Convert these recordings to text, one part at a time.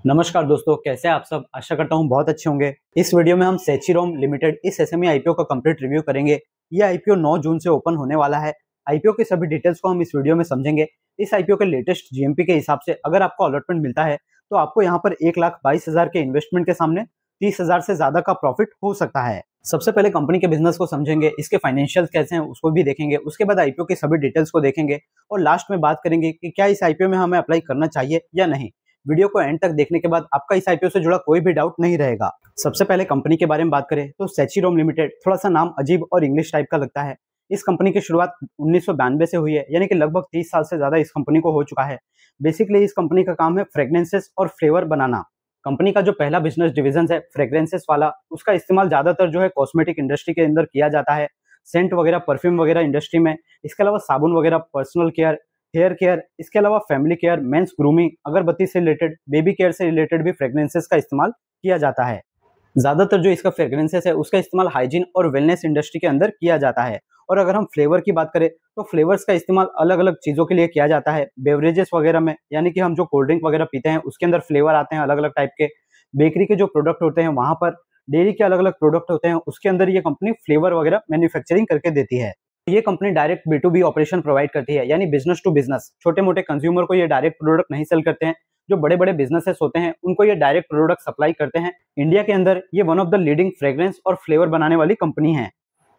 नमस्कार दोस्तों, कैसे हैं आप सब। आशा करता हूं बहुत अच्छे होंगे। इस वीडियो में हम सेचीरोम लिमिटेड इस एसएमई आईपीओ का कंप्लीट रिव्यू करेंगे। ये आईपीओ 9 जून से ओपन होने वाला है। आईपीओ की सभी डिटेल्स को हम इस वीडियो में समझेंगे। इस आईपीओ के लेटेस्ट जीएमपी के हिसाब से अगर आपको अलॉटमेंट मिलता है तो आपको यहाँ पर 1,22,000 के इन्वेस्टमेंट के सामने 30,000 से ज्यादा का प्रॉफिट हो सकता है। सबसे पहले कंपनी के बिजनेस को समझेंगे, इसके फाइनेंशियल कैसे हैं उसको भी देखेंगे। उसके बाद आईपीओ की सभी डिटेल्स को देखेंगे और लास्ट में बात करेंगे कि क्या इस आईपीओ में हमें अप्लाई करना चाहिए या नहीं। वीडियो को एंड तक देखने के बाद आपका इस आईपीओ से जुड़ा कोई भी डाउट नहीं रहेगा। सबसे पहले कंपनी के बारे में बात करें तो सेचीरोम लिमिटेड थोड़ा सा नाम अजीब और इंग्लिश टाइप का लगता है। इस कंपनी की शुरुआत 1992 से हुई है, यानी कि लगभग 30 साल से ज्यादा इस कंपनी को हो चुका है। बेसिकली इस कंपनी का काम है फ्रेग्रेंसेस और फ्लेवर बनाना। कंपनी का जो पहला बिजनेस डिवीजन है फ्रेग्रेंसेस वाला, उसका इस्तेमाल ज्यादातर जो है कॉस्मेटिक इंडस्ट्री के अंदर किया जाता है, सेंट वगैरह परफ्यूम वगैरह इंडस्ट्री में। इसके अलावा साबुन वगैरह, पर्सनल केयर, हेयर केयर, इसके अलावा फैमिली केयर, मेंस ग्रूमिंग, अगरबत्ती से रिलेटेड, बेबी केयर से रिलेटेड भी फ्रेग्रेंसेस का इस्तेमाल किया जाता है। ज्यादातर जो इसका फ्रेग्रेंसेस है उसका इस्तेमाल हाइजीन और वेलनेस इंडस्ट्री के अंदर किया जाता है। और अगर हम फ्लेवर की बात करें तो फ्लेवर्स का इस्तेमाल अलग अलग चीजों के लिए किया जाता है। बेवरेजेस वगैरह में, यानी कि हम जो कोल्ड ड्रिंक वगैरह पीते हैं उसके अंदर फ्लेवर आते हैं अलग अलग टाइप के। बेकरी के जो प्रोडक्ट होते हैं वहां पर, डेयरी के अलग अलग प्रोडक्ट होते हैं उसके अंदर ये कंपनी फ्लेवर वगैरह मैन्युफैक्चरिंग करके देती है। ये company direct B2B operation provide करती है, यानी बिजनेस टू बिजनेस। छोटे मोटे कंज्यूमर को ये डायरेक्ट प्रोडक्ट नहीं सेल करते हैं। जो बड़े बड़े बिजनेसेस होते हैं उनको ये डायरेक्ट प्रोडक्ट सप्लाई करते हैं। इंडिया के अंदर ये one of the leading fragrance और फ्लेवर बनाने वाली कंपनी है।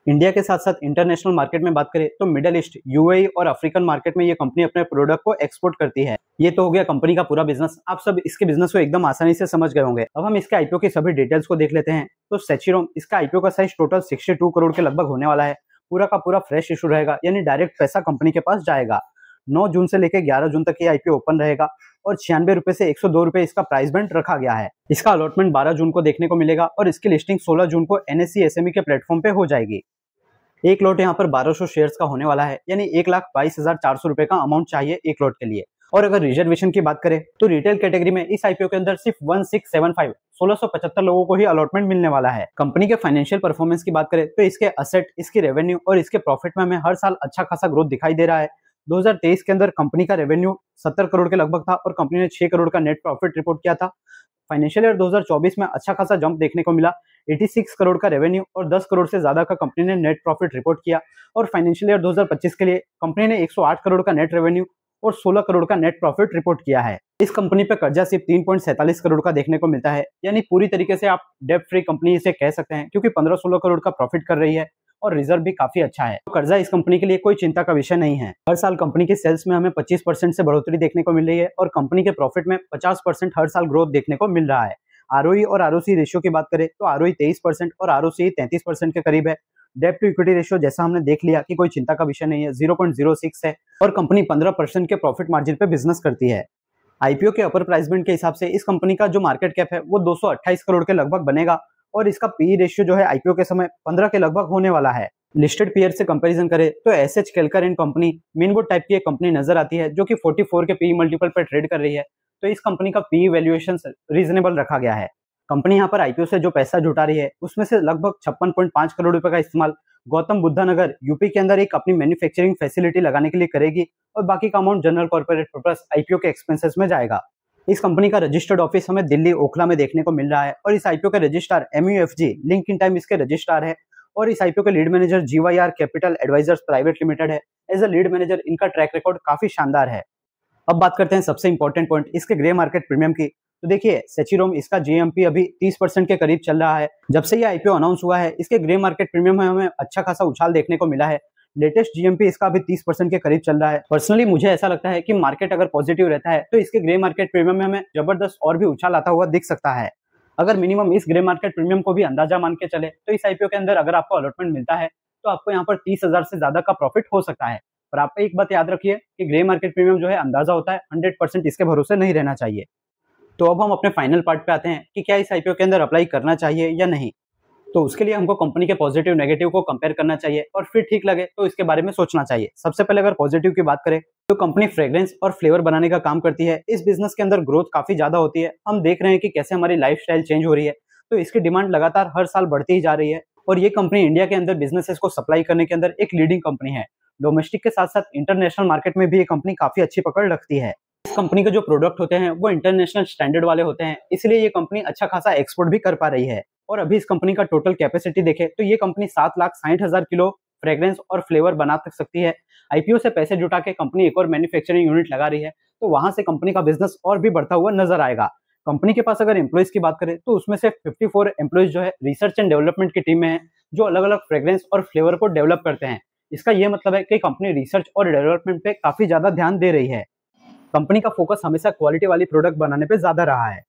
इंडिया के साथ साथ इंटरनेशनल मार्केट में बात करें तो मिडिल ईस्ट, यूएई और अफ्रीकन मार्केट में ये कंपनी अपने प्रोडक्ट को एक्सपोर्ट करती है। ये तो हो गया कंपनी का पूरा बिजनेस। आप सब इसके बिजनेस को एकदम आसानी से समझ गए होंगे। अब हम इसके आईपीओ की सभी डिटेल्स को देख लेते हैं। तो सेचीरोम, इसका आईपीओ का साइज टोटल 62 करोड़ के लगभग होने वाला है। पूरा का पूरा फ्रेश इशू रहेगा, यानी डायरेक्ट पैसा कंपनी के पास जाएगा। 9 जून से लेकर 11 जून तक ये आईपीओ ओपन रहेगा और 96 रुपए से 102 रुपए इसका प्राइस बैंड रखा गया है। इसका अलॉटमेंट 12 जून को देखने को मिलेगा और इसकी लिस्टिंग 16 जून को एनएससी एसएमई के प्लेटफॉर्म पे हो जाएगी। एक लॉट यहाँ पर 1200 शेयर्स का होने वाला है, यानी 1,22,400 रुपए का अमाउंट चाहिए एक लॉट के लिए। और अगर रिजर्वेशन की बात करें तो रिटेल कैटेगरी में इस आईपीओ के अंदर सिर्फ 1675 1675 लोगों को ही अलॉटमेंट मिलने वाला है। कंपनी के फाइनेंशियल परफॉर्मेंस की बात करें तो इसके असेट, इसकी रेवेन्यू और इसके प्रॉफिट में हमें हर साल अच्छा खासा ग्रोथ दिखाई दे रहा है। 2023 के अंदर कंपनी का रेवेन्यू 70 करोड़ के लगभग था और कंपनी ने 6 करोड़ का नेट प्रॉफिट रिपोर्ट किया था। फाइनेंशियल ईयर 2024 में अच्छा खासा जंप देखने को मिला। 86 करोड़ का रेवेन्यू और 10 करोड़ से ज्यादा का कंपनी ने नेट प्रॉफिट रिपोर्ट किया। और फाइनेंशियल ईयर 2025 के लिए कंपनी ने 108 करोड़ का नेट रेवेन्यू और 16 करोड़ का नेट प्रॉफिट रिपोर्ट किया है। इस कंपनी पे कर्जा सिर्फ 3.47 करोड़ का देखने को मिलता है, यानी पूरी तरीके से आप डेब्ट फ्री कंपनी इसे कह सकते हैं, क्योंकि 15-16 करोड़ का प्रॉफिट कर रही है और रिजर्व भी काफी अच्छा है। तो कर्जा इस कंपनी के लिए कोई चिंता का विषय नहीं है। हर साल कंपनी के सेल्स में हमें 25% से बढ़ोतरी देखने को मिल रही है और कंपनी के प्रॉफिट में 50% हर साल ग्रोथ देखने को मिल रहा है। आरओई और आरओसी रेशियो की बात करें तो आरओई 23% और आरओसी 33% के करीब है। डेब्ट टू इक्विटी रेशियो जैसा हमने देख लिया कि कोई चिंता का विषय नहीं है, 0.06 है। और कंपनी 15% के प्रॉफिट मार्जिन पे बिजनेस करती है। आईपीओ के अपर प्राइस बैंड के हिसाब से इस कंपनी का जो मार्केट कैप है वो 228 करोड़ के लगभग बनेगा और इसका पी रेशियो जो है आईपीओ के समय 15 के लगभग होने वाला है। लिस्टेड पीयर से कंपैरिजन करें तो SH Kelkar and company mainboard type की एक कंपनी नजर आती है जो कि 44 के पी मल्टीपल पर ट्रेड कर रही है। तो इस कंपनी का पी वैल्यूएशन रीजनेबल रखा गया है। कंपनी यहाँ पर आईपीओ से जो पैसा जुटा रही है उसमें से लगभग 56.5 करोड़ रुपए का इस्तेमाल गौतम बुद्धा नगर यूपी के अंदर एक अपनी मैन्युफैक्चरिंग फैसिलिटी लगाने के लिए करेगी और बाकी का amount general corporate purpose IPO के एक्सपेंसेस में जाएगा। इस कंपनी का रजिस्टर्ड ऑफिस हमें दिल्ली ओखला में देखने को मिल रहा है और इस आईपीओ के registrar MUFG link in time इसके रजिस्ट्रार है और इस आईपीओ के lead manager GYR capital advisors private limited है। एज अ लीड मैनेजर इनका ट्रैक रिकॉर्ड काफी शानदार है। अब बात करते हैं सबसे इंपॉर्टेंट पॉइंट, इसके ग्रे मार्केट प्रीमियम की। तो देखिए सेचीरोम, इसका जीएमपी अभी 30% के करीब चल रहा है। जब से ये आईपीओ अनाउंस हुआ है इसके ग्रे मार्केट प्रीमियम में हमें अच्छा खासा उछाल देखने को मिला है। लेटेस्ट जीएमपी इसका अभी 30% के करीब चल रहा है। पर्सनली मुझे ऐसा लगता है कि मार्केट अगर पॉजिटिव रहता है तो इसके ग्रे मार्केट प्रीमियम में हमें जबरदस्त और भी उछाल आता हुआ दिख सकता है। अगर मिनिमम इस ग्रे मार्केट प्रीमियम को भी अंदाजा मान के चले तो इस आईपीओ के अंदर अगर आपको अलॉटमेंट मिलता है तो आपको यहाँ पर 30,000 से ज्यादा का प्रॉफिट हो सकता है। पर आप एक बात याद रखिए कि ग्रे मार्केट प्रीमियम जो है अंदाजा होता है, 100% इसके भरोसे नहीं रहना चाहिए। तो अब हम अपने फाइनल पार्ट पे आते हैं कि क्या इस आईपीओ के अंदर अप्लाई करना चाहिए या नहीं। तो उसके लिए हमको कंपनी के पॉजिटिव नेगेटिव को कंपेयर करना चाहिए और फिर ठीक लगे तो इसके बारे में सोचना चाहिए। सबसे पहले अगर पॉजिटिव की बात करें तो कंपनी फ्रेग्रेंस और फ्लेवर बनाने का काम करती है। इस बिजनेस के अंदर ग्रोथ काफी ज्यादा होती है। हम देख रहे हैं कि कैसे हमारी लाइफस्टाइल चेंज हो रही है, तो इसकी डिमांड लगातार हर साल बढ़ती ही जा रही है और ये कंपनी इंडिया के अंदर बिजनेसेस को सप्लाई करने के अंदर एक लीडिंग कंपनी है। डोमेस्टिक के साथ साथ इंटरनेशनल मार्केट में भी ये कंपनी काफी अच्छी पकड़ रखती है। कंपनी के जो प्रोडक्ट होते हैं वो इंटरनेशनल स्टैंडर्ड वाले होते हैं, इसलिए ये कंपनी अच्छा खासा एक्सपोर्ट भी कर पा रही है। और अभी इस कंपनी का टोटल कैपेसिटी देखें तो ये कंपनी 7,60,000 किलो फ्रेग्रेंस और फ्लेवर बना सकती है। आईपीओ से पैसे जुटा के कंपनी एक और मैन्युफैक्चरिंग यूनिट लगा रही है, तो वहां से कंपनी का बिजनेस और भी बढ़ता हुआ नजर आएगा। कंपनी के पास अगर एम्प्लॉइज की बात करें तो उसमें से 54 एम्प्लॉइज जो है रिसर्च एंड डेवलपमेंट की टीम में है, जो अलग अलग फ्रेग्रेंस और फ्लेवर को डेवलप करते हैं। इसका यह मतलब है कि कंपनी रिसर्च और डेवलपमेंट पे काफी ज्यादा ध्यान दे रही है। कंपनी का फोकस हमेशा क्वालिटी वाली प्रोडक्ट बनाने पे ज्यादा रहा है।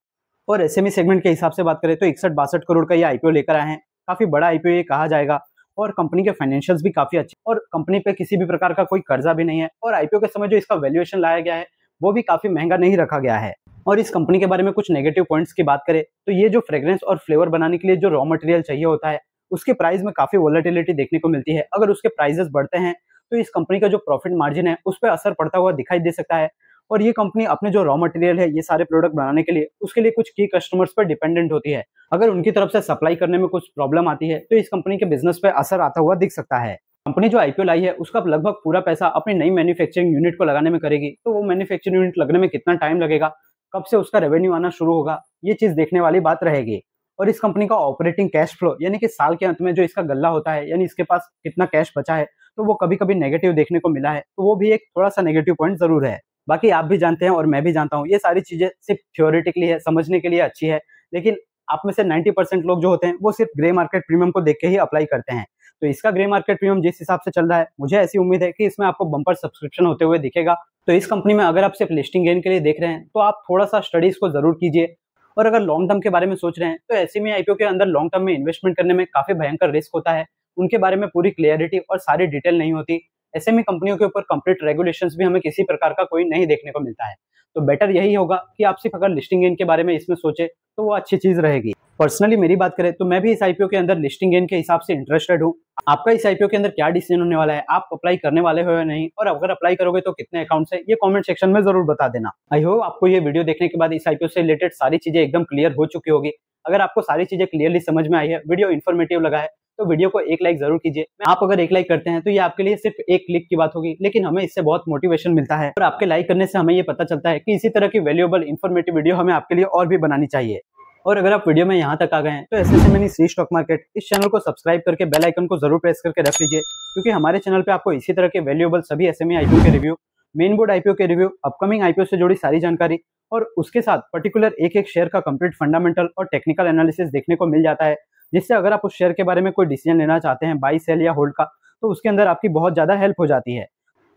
और एसएमई सेगमेंट के हिसाब से बात करें तो 61-62 करोड़ का ये आईपीओ लेकर आए हैं। काफी बड़ा आईपीओ ये कहा जाएगा और कंपनी के फाइनेंशियल्स भी काफी अच्छे और कंपनी पे किसी भी प्रकार का कोई कर्जा भी नहीं है। और आईपीओ के समय जो इसका वैल्यूएशन लाया गया है वो भी काफी महंगा नहीं रखा गया है। और इस कंपनी के बारे में कुछ नेगेटिव पॉइंट्स की बात करें तो ये जो फ्रेग्रेंस और फ्लेवर बनाने के लिए जो रॉ मटेरियल चाहिए होता है उसके प्राइस में काफी वोलेटिलिटी देखने को मिलती है। अगर उसके प्राइसेस बढ़ते हैं तो इस कंपनी का जो प्रॉफिट मार्जिन है उस पर असर पड़ता हुआ दिखाई दे सकता है। और ये कंपनी अपने जो रॉ मटेरियल है ये सारे प्रोडक्ट बनाने के लिए उसके लिए कुछ की कस्टमर्स पर डिपेंडेंट होती है। अगर उनकी तरफ से सप्लाई करने में कुछ प्रॉब्लम आती है तो इस कंपनी के बिजनेस पे असर आता हुआ दिख सकता है। कंपनी जो आईपीओ लाई है उसका लगभग पूरा पैसा अपनी नई मैन्युफैक्चरिंग यूनिट को लगाने में करेगी, तो वो मैन्युफैक्चरिंग यूनिट लगने में कितना टाइम लगेगा, कब से उसका रेवेन्यू आना शुरू होगा, ये चीज देखने वाली बात रहेगी। और इस कंपनी का ऑपरेटिंग कैश फ्लो यानी कि साल के अंत में जो इसका गल्ला होता है यानी इसके पास कितना कैश बचा है तो वो कभी कभी नेगेटिव देखने को मिला है, तो वो भी एक थोड़ा सा नेगेटिव पॉइंट जरूर है। बाकी आप भी जानते हैं और मैं भी जानता हूँ ये सारी चीजें सिर्फ थ्योरेटिकली है, समझने के लिए अच्छी है, लेकिन आप में से 90% लोग जो होते हैं वो सिर्फ ग्रे मार्केट प्रीमियम को देख के ही अप्लाई करते हैं। तो इसका ग्रे मार्केट प्रीमियम जिस हिसाब से चल रहा है मुझे ऐसी उम्मीद है कि इसमें आपको बम्पर सब्सक्रिप्शन होते हुए दिखेगा। तो इस कंपनी में अगर आप सिर्फ लिस्टिंग गेन के लिए देख रहे हैं तो आप थोड़ा सा स्टडीज को जरूर कीजिए। और अगर लॉन्ग टर्म के बारे में सोच रहे हैं तो एसएमई आईपीओ के अंदर लॉन्ग टर्म में इन्वेस्टमेंट करने में काफी भयंकर रिस्क होता है, उनके बारे में पूरी क्लियरिटी और सारी डिटेल नहीं होती। एसएमई कंपनियों के ऊपर कंप्लीट रेगुलेशंस भी हमें किसी प्रकार का कोई नहीं देखने को मिलता है। तो बेटर यही होगा कि आप सिर्फ अगर लिस्टिंग गेन के बारे में इसमें सोचे तो वो अच्छी चीज रहेगी। पर्सनली मेरी बात करें तो मैं भी इस आईपीओ के अंदर लिस्टिंग गेन के हिसाब से इंटरेस्टेड हूँ। आपका इस आईपीओ के अंदर क्या डिसीजन होने वाला है, आप अप्लाई करने वाले हो या नहीं, और अगर अप्लाई करोगे तो कितने अकाउंट्स है, ये कमेंट सेक्शन में जरूर बता देना। आई होप आपको ये वीडियो देखने के बाद इस आईपीओ से रिलेटेड सारी चीजें एकदम क्लियर हो चुकी होगी। अगर आपको सारी चीजें क्लियरली समझ में आई है, वीडियो इन्फॉर्मेटिव लगा है तो वीडियो को एक लाइक जरूर कीजिए। आप अगर एक लाइक करते हैं तो ये आपके लिए सिर्फ एक क्लिक की बात होगी, लेकिन हमें इससे बहुत मोटिवेशन मिलता है और आपके लाइक करने से हमें ये पता चलता है कि इसी तरह की वैल्यूएबल इन्फॉर्मेटिव वीडियो हमें आपके लिए और भी बनानी चाहिए। और अगर आप वीडियो में यहाँ तक आ गए हैं तो ऐसे मनी सी स्टॉक मार्केट इस चैनल को सब्सक्राइब करके बेल आइकन को जरूर प्रेस करके रख लीजिए, क्योंकि हमारे चैनल पे आपको इसी तरह के वैल्यूएबल सभी एसएमई आईपीओ के रिव्यू, मेन बोर्ड आईपीओ के रिव्यू, अपकमिंग आईपीओ से जुड़ी सारी जानकारी और उसके साथ पर्टिकुलर एक एक शेयर का कंप्लीट फंडामेंटल और टेक्निकल एनालिसिस देखने को मिल जाता है, जिससे अगर आप उस शेयर के बारे में कोई डिसीजन लेना चाहते हैं बाई सेल या होल्ड का, तो उसके अंदर आपकी बहुत ज्यादा हेल्प हो जाती है।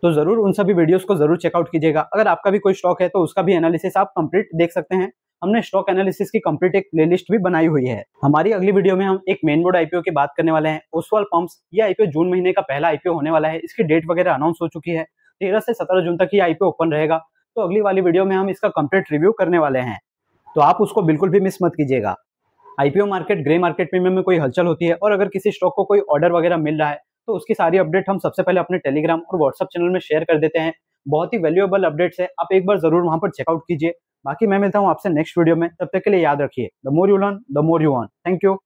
तो जरूर उन सभी वीडियोस को जरूर चेकआउट कीजिएगा। अगर आपका भी कोई स्टॉक है तो उसका भी एनालिसिस आप कंप्लीट देख सकते हैं। हमने स्टॉक एनालिसिस की कंप्लीट एक प्लेलिस्ट भी बनाई हुई है। हमारी अगली वीडियो में हम एक मेन बोर्ड आईपीओ की बात करने वाले हैं, ओसवाल पंप्स। ये आईपीओ जून महीने का पहला आईपीओ होने वाला है, इसकी डेट वगैरह अनाउंस हो चुकी है। 13 से 17 जून तक ये आईपीओ ओपन रहेगा। तो अगली वाली वीडियो में हम इसका कंप्लीट रिव्यू करने वाले हैं, तो आप उसको बिल्कुल भी मिस मत कीजिएगा। IPO market, grey market premium में कोई हलचल होती है और अगर किसी स्टॉक को कोई ऑर्डर वगैरह मिल रहा है तो उसकी सारी अपडेट हम सबसे पहले अपने टेलीग्राम और व्हाट्सएप चैनल में शेयर कर देते हैं। बहुत ही वैल्यूएबल अपडेट्स है, आप एक बार जरूर वहां पर चेकआउट कीजिए। बाकी मैं मिलता हूं आपसे नेक्स्ट वीडियो में, तब तक के लिए याद रखिए, the more you learn the more you earn. Thank you.